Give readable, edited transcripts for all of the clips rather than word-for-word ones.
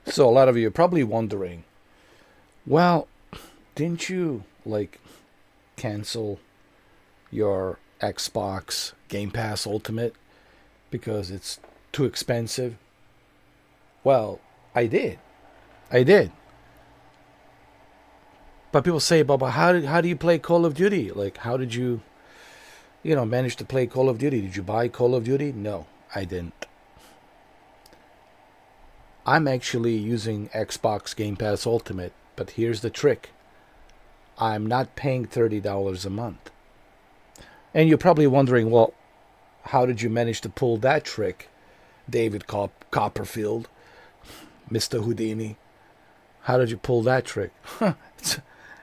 So a lot of you are probably wondering, well, didn't you like cancel your Xbox Game Pass Ultimate because it's too expensive? Well, I did. I did. But people say, Bubba, how do you play Call of Duty? Like, how did you, manage to play Call of Duty? Did you buy Call of Duty? No, I didn't. I'm actually using Xbox Game Pass Ultimate, but here's the trick. I'm not paying $30 a month. And you're probably wondering, well, how did you manage to pull that trick, David Copperfield, Mr. Houdini? How did you pull that trick? it's,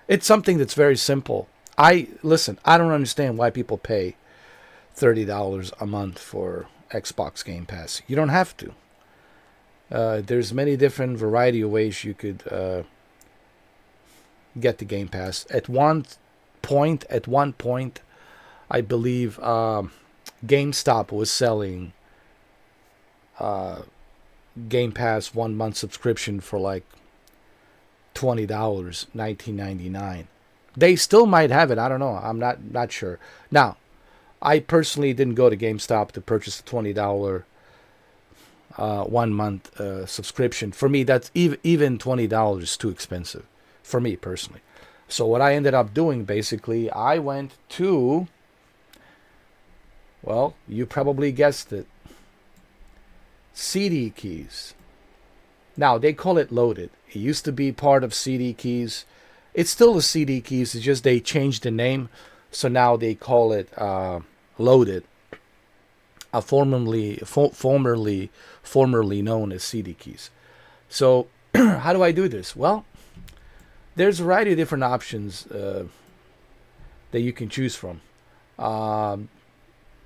it's something that's very simple. I don't understand why people pay $30 a month for Xbox Game Pass. You don't have to. There's many different variety of ways you could get the Game Pass. At one point, I believe GameStop was selling uh, Game Pass 1 month subscription for like $20, 19.99. They still might have it. I don't know. I'm not sure. Now, I personally didn't go to GameStop to purchase a $20 1 month subscription. For me, that's even $20 is too expensive for me personally. So what I ended up doing basically, I went to, well, you probably guessed it, CD Keys. Now they call it Loaded. It used to be part of CD Keys. It's still a CD Keys. It's just they changed the name, so now they call it Loaded. Formerly known as CD Keys. So how do I do this? Well, there's a variety of different options that you can choose from. Um,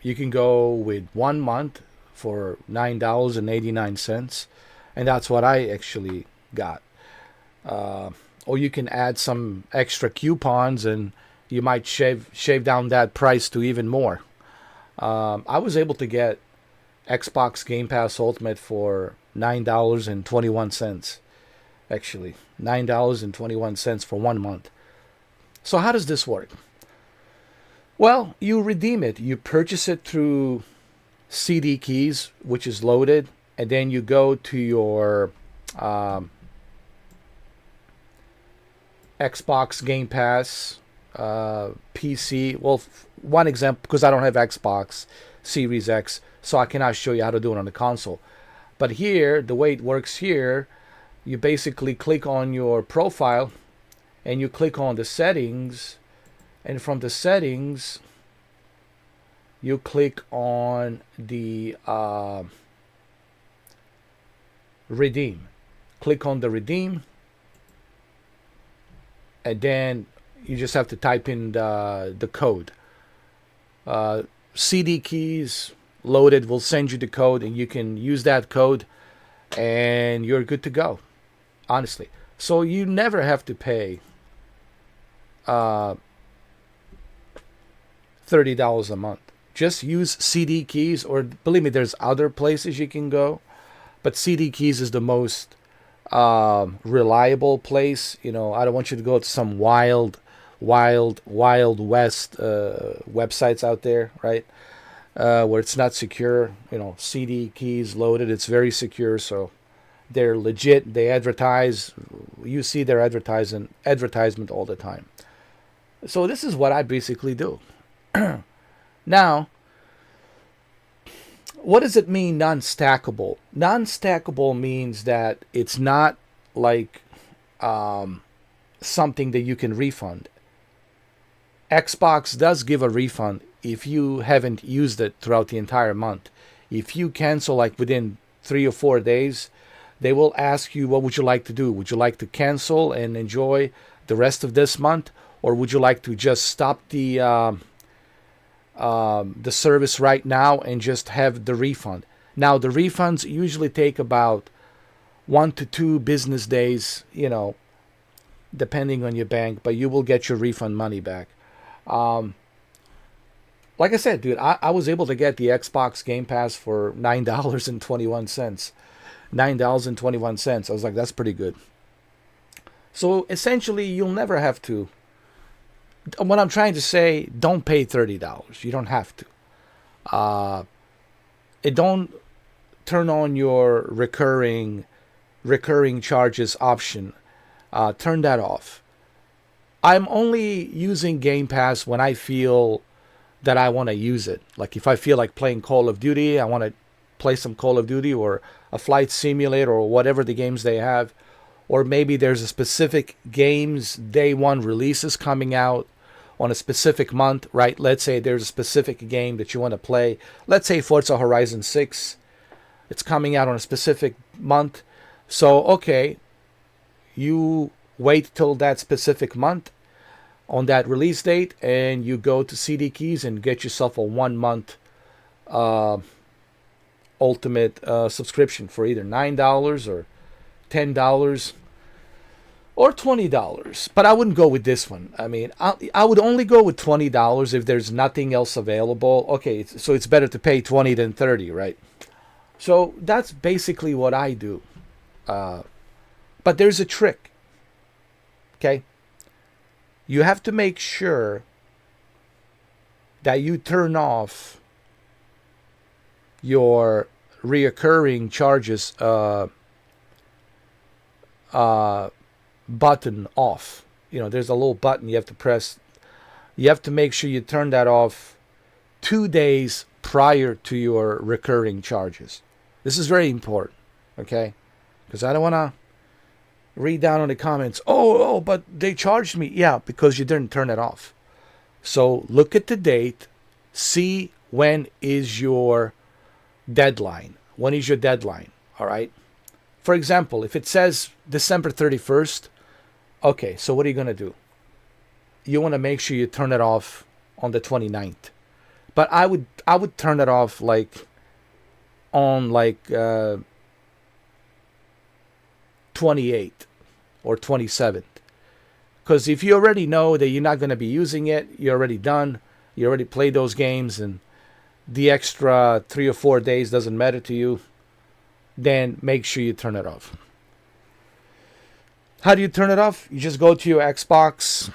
you can go with 1 month for $9.89, and that's what I actually got. Uh, or you can add some extra coupons, and you might shave down that price to even more. I was able to get Xbox Game Pass Ultimate for $9.21. Actually, $9.21 for 1 month. So how does this work? Well, you redeem it. You purchase it through CD Keys, which is Loaded, and then you go to your um, Xbox Game Pass PC. Well, one example, because I don't have Xbox Series X, so I cannot show you how to do it on the console. But here, the way it works here, you basically click on your profile and you click on the settings, and from the settings, you click on the redeem. Click on the redeem, and then you just have to type in the code. Uh, CD Keys Loaded will send you the code, and you can use that code, and you're good to go. Honestly, so you never have to pay uh, $30 a month. Just use CD Keys, or believe me, there's other places you can go, but CD Keys is the most reliable place. I don't want you to go to some wild west websites out there, right? Where it's not secure. CD Keys Loaded, it's very secure, so they're legit. They advertise. You see their advertisement all the time. So this is what I basically do. Now, what does it mean non-stackable? Non-stackable means that it's not like um, something that you can refund. Xbox does give a refund if you haven't used it throughout the entire month. If you cancel like within 3 or 4 days, they will ask you, what would you like to do? Would you like to cancel and enjoy the rest of this month, or would you like to just stop the service right now and just have the refund? Now the refunds usually take about 1 to 2 business days, depending on your bank, but you will get your refund money back. Um, like I said, dude, I was able to get the Xbox Game Pass for $9.21. $9.21. I was like, that's pretty good. So essentially, you'll never have to. What I'm trying to say, don't pay $30. You don't have to. It don't turn on your recurring charges option. Turn that off. I'm only using Game Pass when I feel that I want to use it. Like if I feel like playing Call of Duty, I want to play some Call of Duty or a flight simulator or whatever the games they have. Or maybe there's a specific games day one releases coming out on a specific month, right? Let's say there's a specific game that you want to play. Let's say Forza Horizon 6. It's coming out on a specific month. So, okay, you wait till that specific month on that release date and you go to CD Keys and get yourself a 1 month ultimate subscription for either $9 or $10 or $20. But I wouldn't go with this one. I mean, I would only go with $20 if there's nothing else available. Okay, so it's better to pay 20 than 30, right? So that's basically what I do. But there's a trick. Okay? You have to make sure that you turn off your reoccurring charges button off. You know, there's a little button you have to press. You have to make sure you turn that off 2 days prior to your recurring charges. This is very important, okay? Because I don't want to read down on the comments, oh, but they charged me. Yeah, because you didn't turn it off. So look at the date, see when is your deadline. When is your deadline, all right? For example, if it says December 31st, okay, so what are you going to do? You want to make sure you turn it off on the 29th. But I would turn it off like on like 28th or 27th. Because if you already know that you're not going to be using it, you're already done, you already played those games, and the extra 3 or 4 days doesn't matter to you, then make sure you turn it off. How do you turn it off? You just go to your Xbox,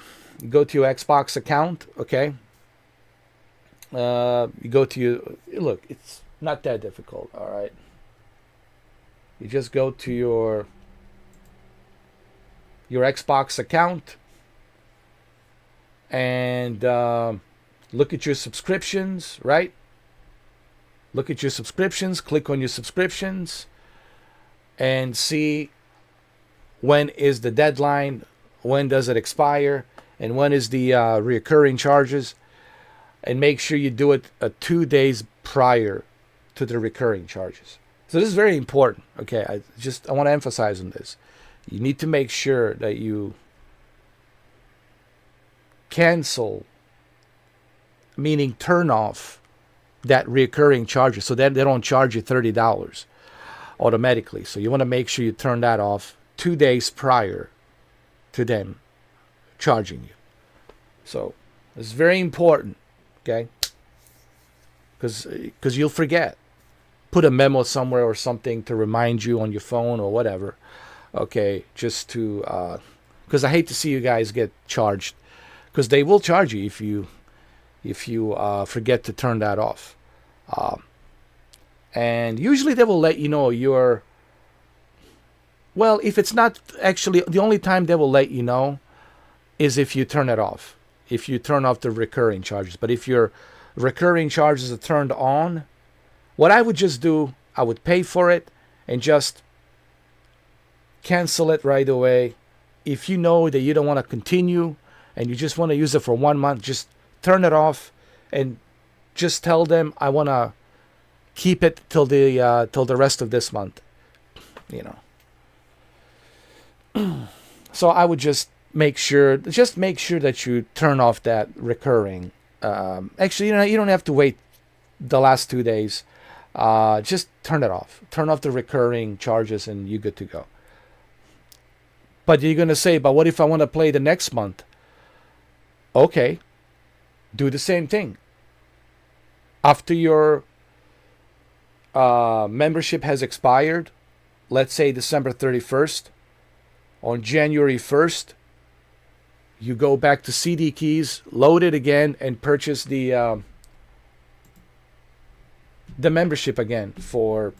account, okay? You go to your, look, it's not that difficult, all right? You just go to your Xbox account and look at your subscriptions, right? Look at your subscriptions, click on your subscriptions, and see when is the deadline, when does it expire, and when is the recurring charges, and make sure you do it 2 days prior to the recurring charges. So this is very important, okay? I want to emphasize on this. You need to make sure that you cancel, meaning turn off that recurring charges so that they don't charge you $30 automatically. So you want to make sure you turn that off 2 days prior to them charging you. So it's very important, okay? Because you'll forget. Put a memo somewhere or something to remind you on your phone or whatever. Okay, just to because I hate to see you guys get charged, because they will charge you if you forget to turn that off. And usually they will let you know well, if it's not actually, the only time they will let you know is if you turn it off. If you turn off the recurring charges. But if your recurring charges are turned on, what I would just do, I would pay for it and just cancel it right away. If you know that you don't want to continue and you just want to use it for 1 month, just turn it off and just tell them I want to keep it till the rest of this month. You know. So I would just make sure that you turn off that recurring. Actually, you don't have to wait the last 2 days. Just turn it off. Turn off the recurring charges and you're good to go. But you're going to say, but what if I want to play the next month? Okay, do the same thing. After your membership has expired, let's say December 31st, on January 1st, you go back to CD Keys, load it again, and purchase the membership again for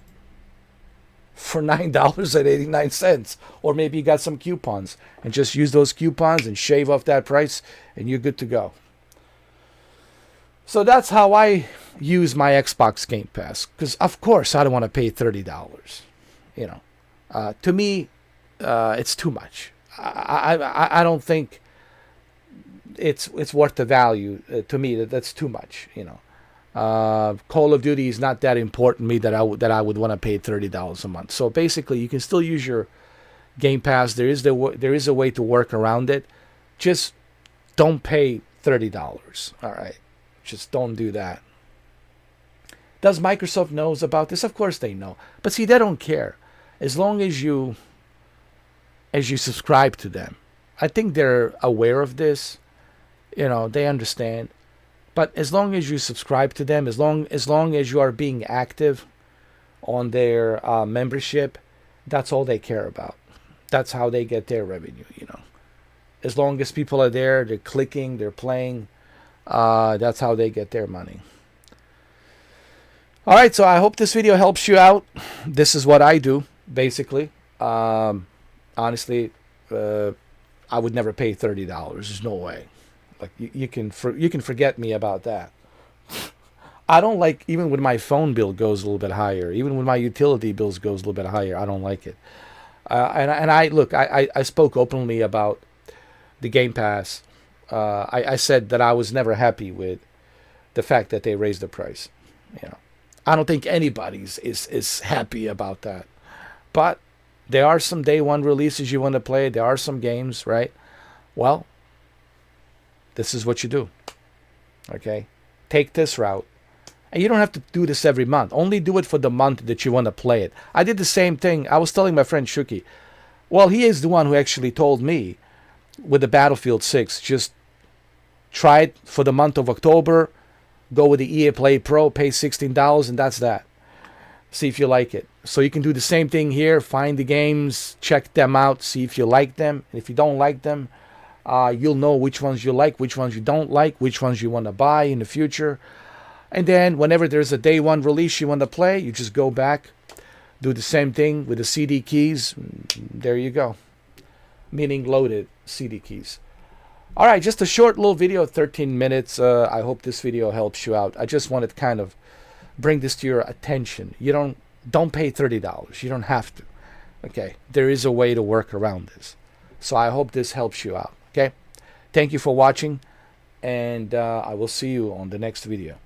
$9.89, or maybe you got some coupons and just use those coupons and shave off that price, and you're good to go. So that's how I use my Xbox Game Pass, because of course I don't want to pay $30. To me, it's too much. I don't think it's worth the value. To me, that's too much. Call of Duty is not that important to me that I would want to pay $30 a month. So basically, you can still use your Game Pass. There is a way to work around it. Just don't pay $30. All right, just don't do that. Does Microsoft knows about this? Of course they know, but see, they don't care as long as you subscribe to them. I think they're aware of this. They understand. But as long as you subscribe to them, as long as you are being active on their membership, that's all they care about. That's how they get their revenue. As long as people are there, they're clicking, they're playing. That's how they get their money. All right, so I hope this video helps you out. This is what I do, basically. Honestly, I would never pay $30. There's no way. Like you can forget me about that. I don't like, even when my phone bill goes a little bit higher, even when my utility bills goes a little bit higher, I don't like it. And I spoke openly about the Game Pass. I said that I was never happy with the fact that they raised the price. I don't think anybody's is happy about that. But there are some day one releases you want to play. There are some games, right? Well, this is what you do. Okay? Take this route. And you don't have to do this every month. Only do it for the month that you want to play it. I did the same thing. I was telling my friend Shuki. Well, he is the one who actually told me with the Battlefield 6, just try it for the month of October. Go with the EA Play Pro, pay $16, and that's that. See if you like it. So you can do the same thing here. Find the games, check them out, see if you like them. And if you don't like them, you'll know which ones you like, which ones you don't like, which ones you want to buy in the future. And then whenever there's a day one release you want to play, you just go back, do the same thing with the CD keys. There you go. Meaning loaded CD keys. All right, just a short little video, 13 minutes. I hope this video helps you out. I just wanted to kind of bring this to your attention. You don't pay $30. You don't have to. Okay, there is a way to work around this. So I hope this helps you out. Okay, thank you for watching, and I will see you on the next video.